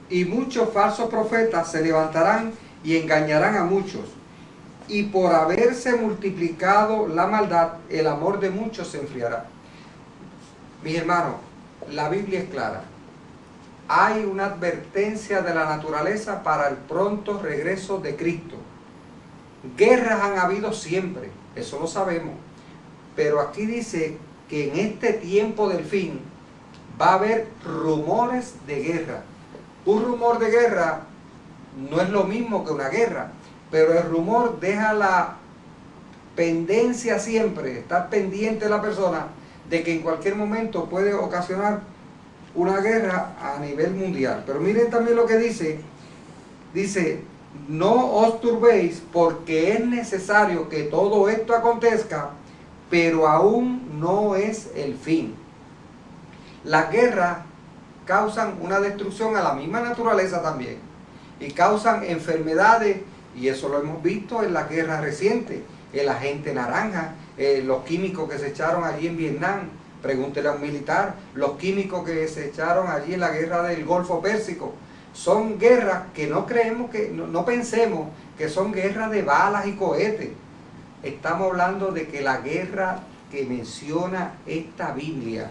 y muchos falsos profetas se levantarán y engañarán a muchos. Y por haberse multiplicado la maldad, el amor de muchos se enfriará. Mis hermanos, la Biblia es clara. Hay una advertencia de la naturaleza para el pronto regreso de Cristo. Guerras han habido siempre, eso lo sabemos. Pero aquí dice que en este tiempo del fin va a haber rumores de guerra. Un rumor de guerra no es lo mismo que una guerra, pero el rumor deja la pendencia siempre, estar pendiente de la persona de que en cualquier momento puede ocasionar una guerra a nivel mundial. Pero miren también lo que dice, no os turbéis porque es necesario que todo esto acontezca, pero aún no es el fin. Las guerras causan una destrucción a la misma naturaleza también, y causan enfermedades, y eso lo hemos visto en la guerra reciente, el agente naranja, los químicos que se echaron allí en Vietnam, pregúntele a un militar, los químicos que se echaron allí en la guerra del Golfo Pérsico. Son guerras que no creemos, no pensemos que son guerras de balas y cohetes. Estamos hablando de que la guerra que menciona esta Biblia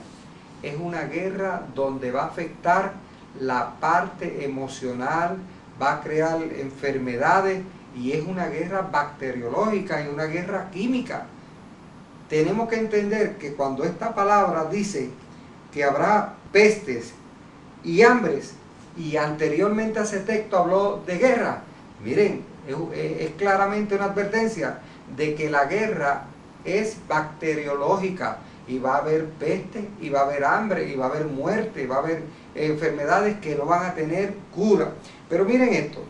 es una guerra donde va a afectar la parte emocional, va a crear enfermedades, y es una guerra bacteriológica y una guerra química. Tenemos que entender que cuando esta palabra dice que habrá pestes y hambres, y anteriormente a ese texto habló de guerra, miren, es claramente una advertencia de que la guerra es bacteriológica, y va a haber peste, y va a haber hambre, y va a haber muerte, va a haber enfermedades que no van a tener cura. Pero miren esto,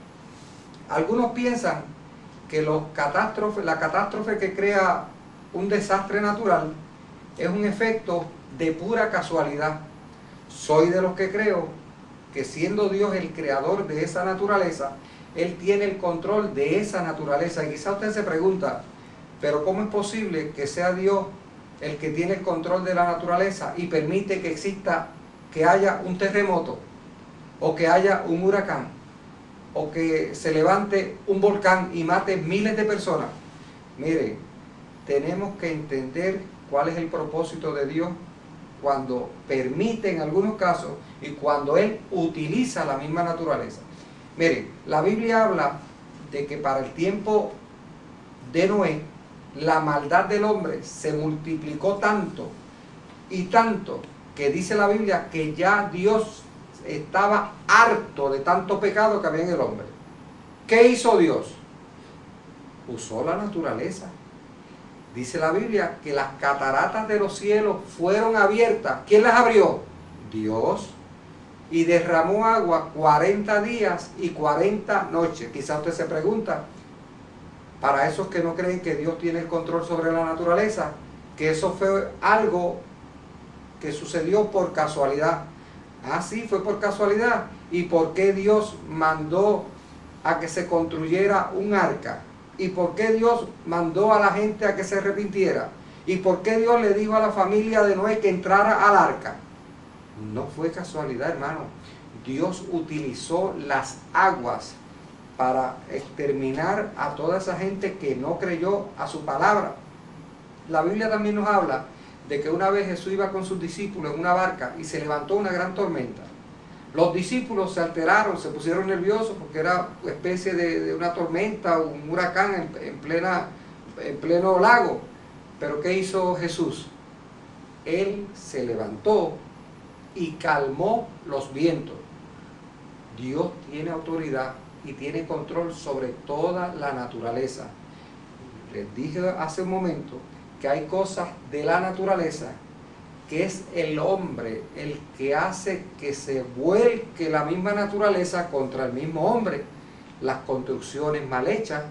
algunos piensan que la catástrofe que crea un desastre natural es un efecto de pura casualidad. Soy de los que creo que siendo Dios el creador de esa naturaleza, Él tiene el control de esa naturaleza. Y quizá usted se pregunta, pero ¿cómo es posible que sea Dios el que tiene el control de la naturaleza y permite que exista, que haya un terremoto, o que haya un huracán, o que se levante un volcán y mate miles de personas? Mire, tenemos que entender cuál es el propósito de Dios cuando permite en algunos casos y cuando Él utiliza la misma naturaleza. Mire, la Biblia habla de que para el tiempo de Noé, la maldad del hombre se multiplicó tanto y tanto, que dice la Biblia que ya Dios estaba harto de tanto pecado que había en el hombre. ¿Qué hizo Dios? Usó la naturaleza. Dice la Biblia que las cataratas de los cielos fueron abiertas. ¿Quién las abrió? Dios. Y derramó agua 40 días y 40 noches. Quizás usted se pregunta, para esos que no creen que Dios tiene el control sobre la naturaleza, que eso fue algo que sucedió por casualidad. Ah, sí, fue por casualidad. ¿Y por qué Dios mandó a que se construyera un arca? ¿Y por qué Dios mandó a la gente a que se arrepintiera? ¿Y por qué Dios le dijo a la familia de Noé que entrara al arca? No fue casualidad, hermano. Dios utilizó las aguas para exterminar a toda esa gente que no creyó a su palabra. La Biblia también nos habla de que una vez Jesús iba con sus discípulos en una barca y se levantó una gran tormenta. Los discípulos se alteraron, se pusieron nerviosos porque era una especie de una tormenta, un huracán en pleno lago. Pero ¿qué hizo Jesús? Él se levantó y calmó los vientos. Dios tiene autoridad y tiene control sobre toda la naturaleza. Les dije hace un momento que hay cosas de la naturaleza que es el hombre el que hace que se vuelque la misma naturaleza contra el mismo hombre. Las construcciones mal hechas,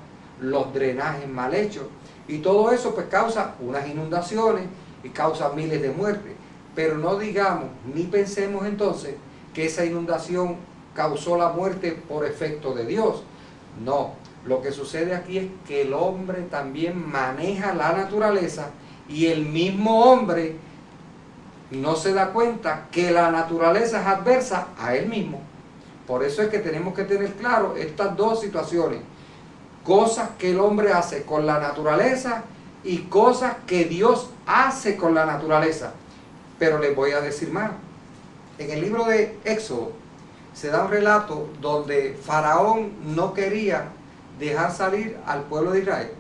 los drenajes mal hechos, y todo eso pues causa unas inundaciones y causa miles de muertes. Pero no digamos ni pensemos entonces que esa inundación causó la muerte por efecto de Dios. No, lo que sucede aquí es que el hombre también maneja la naturaleza, y el mismo hombre no se da cuenta que la naturaleza es adversa a él mismo. Por eso es que tenemos que tener claro estas dos situaciones. Cosas que el hombre hace con la naturaleza y cosas que Dios hace con la naturaleza. Pero les voy a decir más. En el libro de Éxodo se da un relato donde Faraón no quería dejar salir al pueblo de Israel.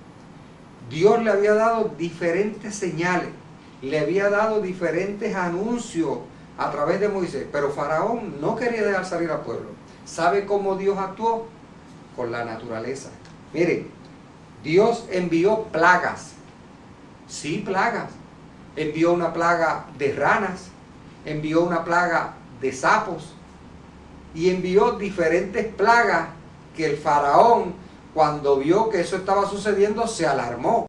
Dios le había dado diferentes señales, le había dado diferentes anuncios a través de Moisés, pero Faraón no quería dejar salir al pueblo. ¿Sabe cómo Dios actuó? Con la naturaleza. Mire, Dios envió plagas. Sí, plagas. Envió una plaga de ranas, envió una plaga de sapos y envió diferentes plagas que el faraón, cuando vio que eso estaba sucediendo, se alarmó.